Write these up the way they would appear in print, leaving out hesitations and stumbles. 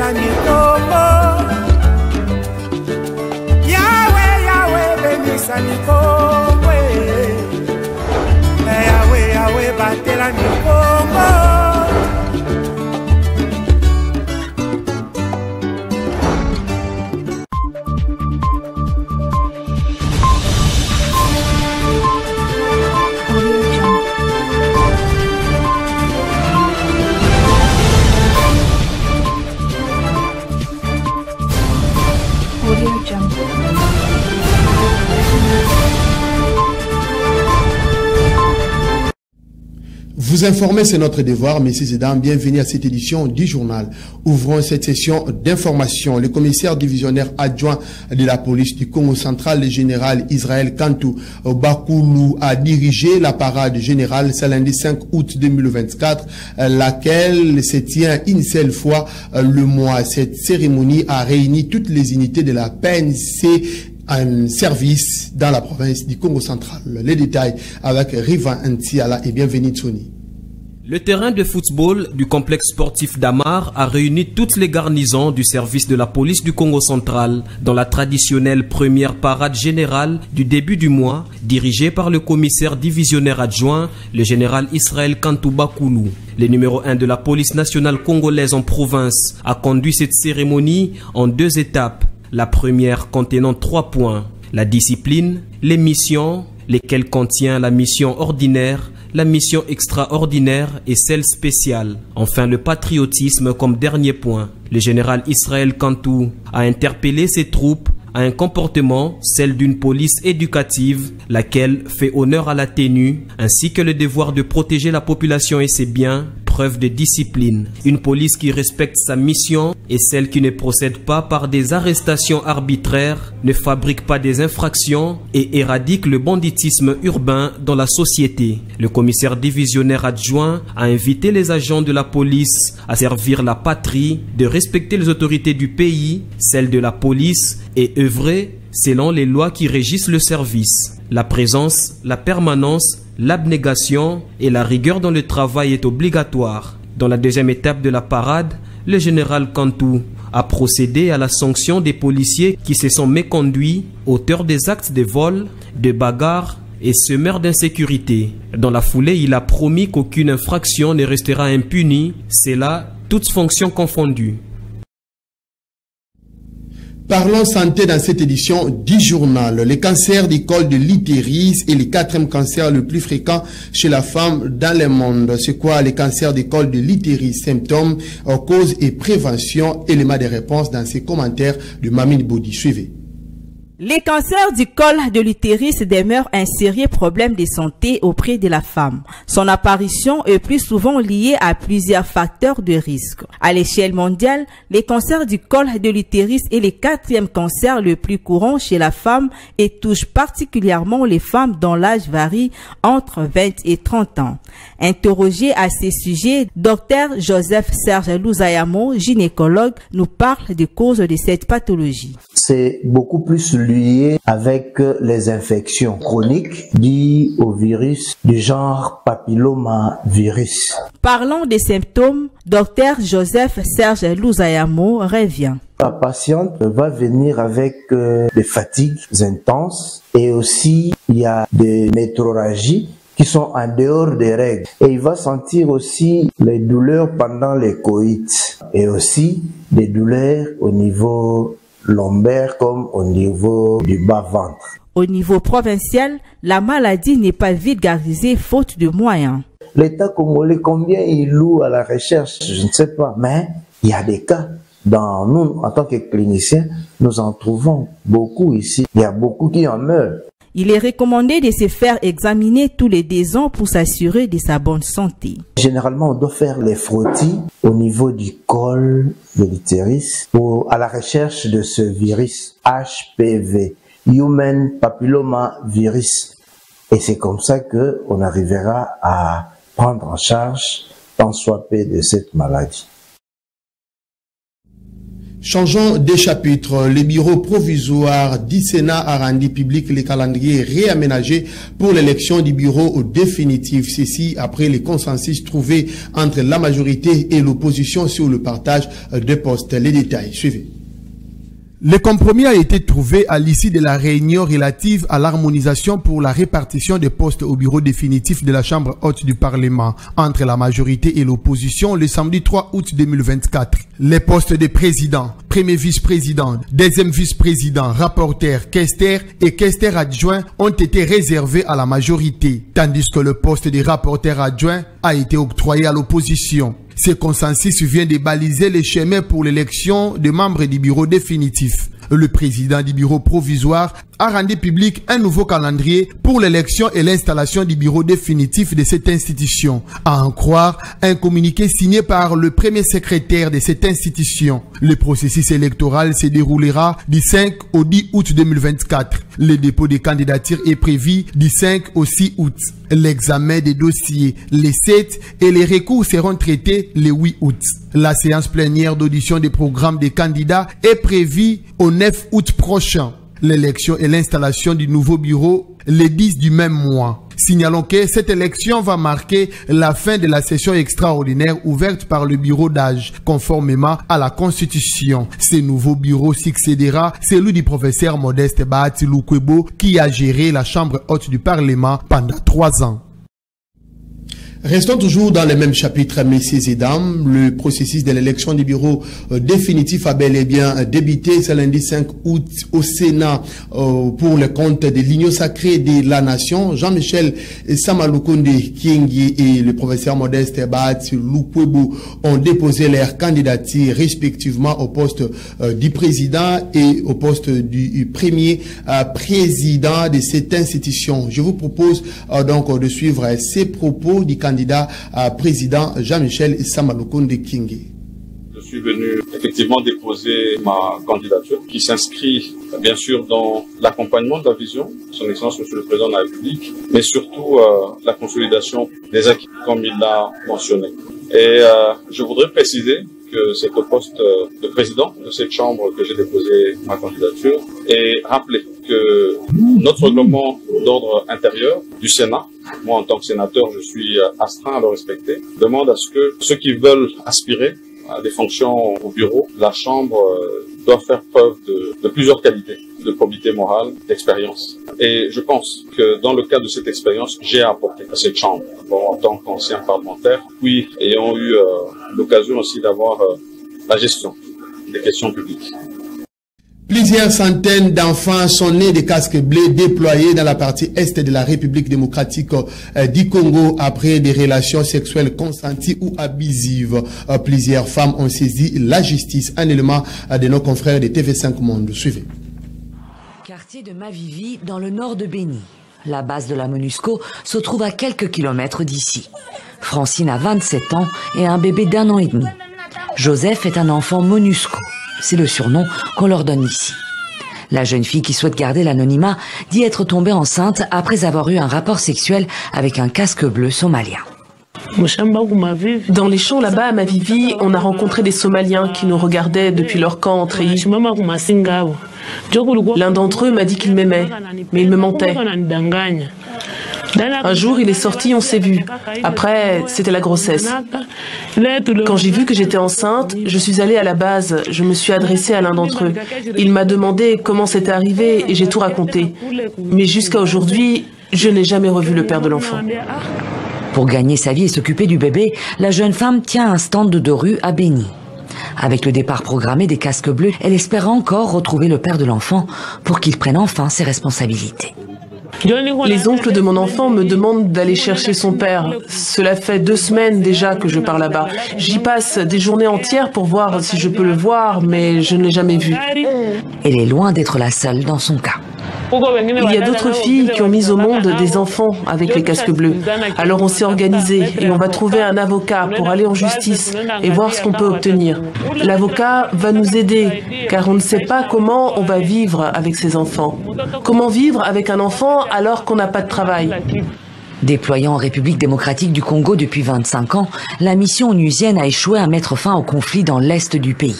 batela mikongo. Yahweh, Yahweh, bénissa mikongo. Yahweh, Yahweh, batela mikongo. Vous informer, c'est notre devoir, messieurs et dames. Bienvenue à cette édition du journal. Ouvrons cette session d'information. Le commissaire divisionnaire adjoint de la police du Congo central, le général Israël Kantou Bakoulou, a dirigé la parade générale ce lundi 5 août 2024, laquelle se tient une seule fois le mois. Cette cérémonie a réuni toutes les unités de la PNC un service dans la province du Congo central. Les détails avec Riva Ntiala et bienvenue Tony. Le terrain de football du complexe sportif d'Amar a réuni toutes les garnisons du service de la police du Congo central dans la traditionnelle première parade générale du début du mois, dirigée par le commissaire divisionnaire adjoint, le général Israël Kantou Bakoulou. Le numéro 1 de la police nationale congolaise en province a conduit cette cérémonie en 2 étapes. La première contenant 3 points, la discipline, les missions, lesquelles contient la mission ordinaire, la mission extraordinaire et celle spéciale. Enfin, le patriotisme comme dernier point. Le général Israël Kantou a interpellé ses troupes à un comportement, celle d'une police éducative, laquelle fait honneur à la tenue, ainsi que le devoir de protéger la population et ses biens, preuve de discipline. Une police qui respecte sa mission et celle qui ne procède pas par des arrestations arbitraires, ne fabrique pas des infractions et éradique le banditisme urbain dans la société. Le commissaire divisionnaire adjoint a invité les agents de la police à servir la patrie, de respecter les autorités du pays, celles de la police et œuvrer selon les lois qui régissent le service. La présence, la permanence, l'abnégation et la rigueur dans le travail est obligatoire. Dans la deuxième étape de la parade, le général Kantou a procédé à la sanction des policiers qui se sont méconduits, auteurs des actes de vol, de bagarres et semeurs d'insécurité. Dans la foulée, il a promis qu'aucune infraction ne restera impunie, c'est là toutes fonctions confondues. Parlons santé dans cette édition du journal. Le cancer du col de l'utérus est le 4e cancer le plus fréquent chez la femme dans le monde. C'est quoi le cancer du col de l'utérus? Symptômes, causes et prévention. Éléments de réponse dans ces commentaires de Mamine Boudi. Suivez. Les cancers du col de l'utérus demeurent un sérieux problème de santé auprès de la femme. Son apparition est plus souvent liée à plusieurs facteurs de risque. À l'échelle mondiale, les cancers du col de l'utérus est le 4e cancer le plus courant chez la femme et touche particulièrement les femmes dont l'âge varie entre 20 et 30 ans. Interrogé à ce sujet, Dr Joseph Serge Louzayamo, gynécologue, nous parle des causes de cette pathologie. C'est beaucoup plus lié avec les infections chroniques dues au virus du genre papillomavirus. Parlons des symptômes, Dr Joseph Serge Louzayamo revient. La patiente va venir avec des fatigues intenses et aussi il y a des métrorragies qui sont en dehors des règles. Et il va sentir aussi les douleurs pendant les coïts et aussi des douleurs au niveau lombaire comme au niveau du bas-ventre. Au niveau provincial, la maladie n'est pas vulgarisée faute de moyens. L'État congolais, combien il loue à la recherche, je ne sais pas, mais il y a des cas. Dans nous, en tant que cliniciens, nous en trouvons beaucoup ici. Il y a beaucoup qui en meurent. Il est recommandé de se faire examiner tous les 2 ans pour s'assurer de sa bonne santé. Généralement, on doit faire les frottis au niveau du col de l'utérus à la recherche de ce virus HPV, Human Papilloma Virus. Et c'est comme ça qu'on arrivera à prendre en charge tant soit peu de cette maladie. Changeons des chapitres. Le bureau provisoire du Sénat a rendu public les calendriers réaménagés pour l'élection du bureau définitif. Ceci après les consensus trouvés entre la majorité et l'opposition sur le partage des postes. Les détails, suivez. Le compromis a été trouvé à l'issue de la réunion relative à l'harmonisation pour la répartition des postes au bureau définitif de la Chambre haute du Parlement entre la majorité et l'opposition le samedi 3 août 2024. Les postes de président, premier vice-président, deuxième vice-président, rapporteur, questeur et questeur adjoint ont été réservés à la majorité, tandis que le poste de rapporteur adjoint a été octroyé à l'opposition. Ce consensus vient de baliser les chemins pour l'élection des membres du bureau définitif. Le président du bureau provisoire a rendu public un nouveau calendrier pour l'élection et l'installation du bureau définitif de cette institution. À en croire, un communiqué signé par le premier secrétaire de cette institution. Le processus électoral se déroulera du 5 au 10 août 2024. Le dépôt des candidatures est prévu du 5 au 6 août. L'examen des dossiers, les 7 et les recours seront traités le 8 août. La séance plénière d'audition des programmes des candidats est prévue au 9 août prochain. L'élection et l'installation du nouveau bureau le 10 du même mois. Signalons que cette élection va marquer la fin de la session extraordinaire ouverte par le bureau d'âge, conformément à la Constitution. Ce nouveau bureau succédera celui du professeur Modeste Bahati Lukwebo qui a géré la Chambre haute du Parlement pendant 3 ans. Restons toujours dans le même chapitre, messieurs et dames. Le processus de l'élection du bureau définitif a bel et bien débuté ce lundi 5 août au Sénat pour le compte de l'Union sacrée de la Nation. Jean-Michel Samalukonde Kiengi et le professeur Modeste Bahati Lukwebo ont déposé leurs candidatures respectivement au poste du président et au poste du premier président de cette institution. Je vous propose donc de suivre ces propos du candidat président Jean-Michel Samalukonde Kiengi. Je suis venu effectivement déposer ma candidature qui s'inscrit bien sûr dans l'accompagnement de la vision de son Excellence Monsieur le Président de la République, mais surtout la consolidation des acquis comme il l'a mentionné. Et je voudrais préciser que c'est au poste de président de cette chambre que j'ai déposé ma candidature et rappeler que notre règlement d'ordre intérieur du Sénat, moi en tant que sénateur je suis astreint à le respecter, demande à ce que ceux qui veulent aspirer à des fonctions au bureau, la chambre doit faire preuve de plusieurs qualités, de probité morale, d'expérience. Et je pense que dans le cadre de cette expérience, j'ai apporté à cette chambre, en tant qu'ancien parlementaire, puis ayant eu l'occasion aussi d'avoir la gestion des questions publiques. Plusieurs centaines d'enfants sont nés de casques bleus déployés dans la partie est de la République démocratique du Congo après des relations sexuelles consenties ou abusives. Plusieurs femmes ont saisi la justice. Un élément de nos confrères de TV5 Monde. Suivez. Quartier de Mavivi, dans le nord de Béni. La base de la MONUSCO se trouve à quelques kilomètres d'ici. Francine a 27 ans et un bébé d'1 an et demi. Joseph est un enfant MONUSCO. C'est le surnom qu'on leur donne ici. La jeune fille qui souhaite garder l'anonymat dit être tombée enceinte après avoir eu un rapport sexuel avec un casque bleu somalien. Dans les champs là-bas à Mavivi, on a rencontré des Somaliens qui nous regardaient depuis leur camp en treillis. L'un d'entre eux m'a dit qu'il m'aimait, mais il me mentait. Un jour, il est sorti, on s'est vu. Après, c'était la grossesse. Quand j'ai vu que j'étais enceinte, je suis allée à la base. Je me suis adressée à l'un d'entre eux. Il m'a demandé comment c'était arrivé et j'ai tout raconté. Mais jusqu'à aujourd'hui, je n'ai jamais revu le père de l'enfant. Pour gagner sa vie et s'occuper du bébé, la jeune femme tient un stand de rue à Béni. Avec le départ programmé des casques bleus, elle espère encore retrouver le père de l'enfant pour qu'il prenne enfin ses responsabilités. Les oncles de mon enfant me demandent d'aller chercher son père. Cela fait 2 semaines déjà que je pars là-bas. J'y passe des journées entières pour voir si je peux le voir, mais je ne l'ai jamais vu. Elle est loin d'être la seule dans son cas. Il y a d'autres filles qui ont mis au monde des enfants avec les casques bleus. Alors on s'est organisé et on va trouver un avocat pour aller en justice et voir ce qu'on peut obtenir. L'avocat va nous aider car on ne sait pas comment on va vivre avec ces enfants. Comment vivre avec un enfant alors qu'on n'a pas de travail? Déployant en République démocratique du Congo depuis 25 ans, la mission onusienne a échoué à mettre fin au conflit dans l'est du pays.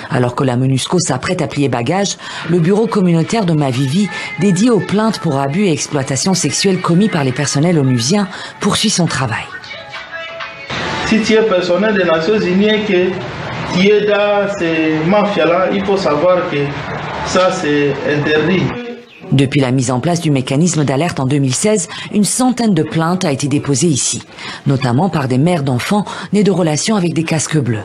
Alors que la MONUSCO s'apprête à plier bagage, le bureau communautaire de Mavivi, dédié aux plaintes pour abus et exploitation sexuelle commis par les personnels onusiens, poursuit son travail. Si tu es personnel des Nations Unies et que tu es dans ces mafias-là, il faut savoir que ça c'est interdit. Depuis la mise en place du mécanisme d'alerte en 2016, une centaine de plaintes a été déposée ici, notamment par des mères d'enfants nés de relations avec des casques bleus.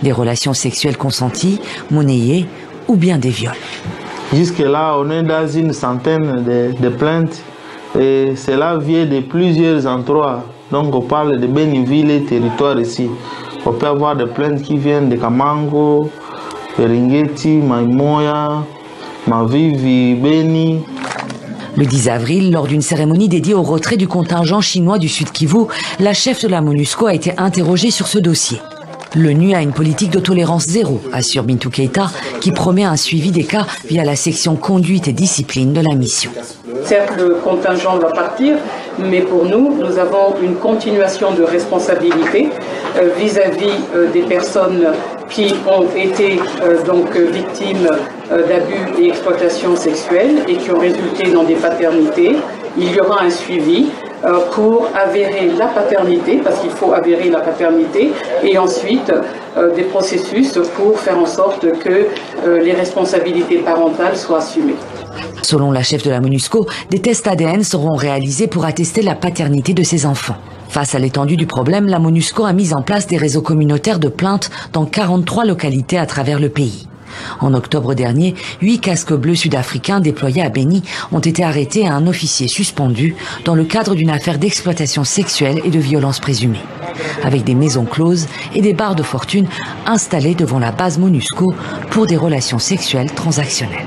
Des relations sexuelles consenties, monnayées ou bien des viols. Jusque-là, on est dans une centaine de plaintes et cela vient de plusieurs endroits. Donc on parle de Béniville et territoire ici. On peut avoir des plaintes qui viennent de Kamango, Peringeti, Maimoya, Mavivi, Beni. Le 10 avril, lors d'une cérémonie dédiée au retrait du contingent chinois du Sud Kivu, la chef de la MONUSCO a été interrogée sur ce dossier. L'ONU a une politique de tolérance zéro, assure Bintou Keïta, qui promet un suivi des cas via la section conduite et discipline de la mission. Certes, le contingent va partir, mais pour nous, nous avons une continuation de responsabilité vis-à-vis des personnes qui ont été victimes d'abus et exploitation sexuelle et qui ont résulté dans des paternités. Il y aura un suivi pour avérer la paternité, parce qu'il faut avérer la paternité, et ensuite des processus pour faire en sorte que les responsabilités parentales soient assumées. Selon la chef de la MONUSCO, des tests ADN seront réalisés pour attester la paternité de ces enfants. Face à l'étendue du problème, la MONUSCO a mis en place des réseaux communautaires de plaintes dans 43 localités à travers le pays. En octobre dernier, 8 casques bleus sud-africains déployés à Beni ont été arrêtés et un officier suspendu dans le cadre d'une affaire d'exploitation sexuelle et de violence présumée. Avec des maisons closes et des barres de fortune installées devant la base MONUSCO pour des relations sexuelles transactionnelles.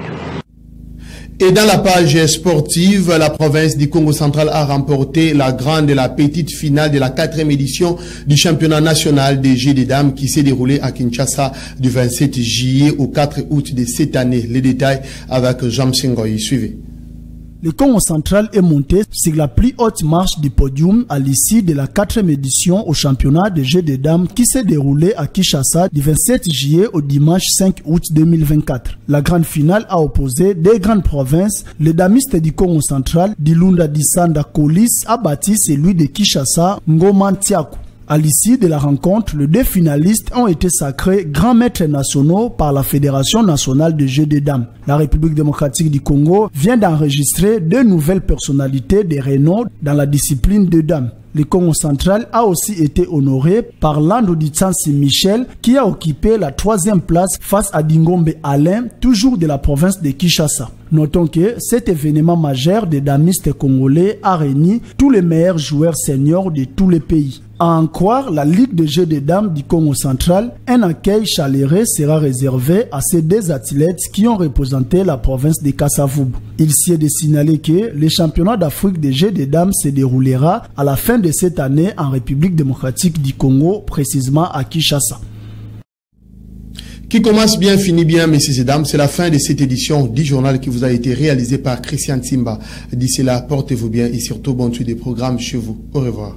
Et dans la page sportive, la province du Congo central a remporté la grande et la petite finale de la 4e édition du championnat national des Jeux des dames qui s'est déroulé à Kinshasa du 27 juillet au 4 août de cette année. Les détails avec Jean Sengoy. Suivez. Le Congo central est monté sur la plus haute marche du podium à l'issue de la 4e édition au championnat des Jeux des dames qui s'est déroulé à Kinshasa du 27 juillet au dimanche 5 août 2024. La grande finale a opposé deux grandes provinces. Le damiste du Congo central, Dilunda Disanda Kolis, a battu celui de Kinshasa, Ngoma Ntiaku. À l'issue de la rencontre, les deux finalistes ont été sacrés grands maîtres nationaux par la Fédération nationale des Jeux des dames. La République démocratique du Congo vient d'enregistrer deux nouvelles personnalités de renom dans la discipline de dames. Le Congo central a aussi été honoré par Lando Ditsansi Michel qui a occupé la 3e place face à Dingombe Alain, toujours de la province de Kinshasa. Notons que cet événement majeur des damistes congolais a réuni tous les meilleurs joueurs seniors de tous les pays. À en croire la Ligue de Jeux des dames du Congo central, un accueil chaleureux sera réservé à ces deux athlètes qui ont représenté la province de Kasavubu. Il s'y est de signaler que le championnat d'Afrique des Jeux des dames se déroulera à la fin de cette année en République démocratique du Congo, précisément à Kinshasa. Qui commence bien, finit bien, messieurs et dames. C'est la fin de cette édition du journal qui vous a été réalisé par Christian Timba. D'ici là, portez-vous bien et surtout bonne suite des programmes chez vous. Au revoir.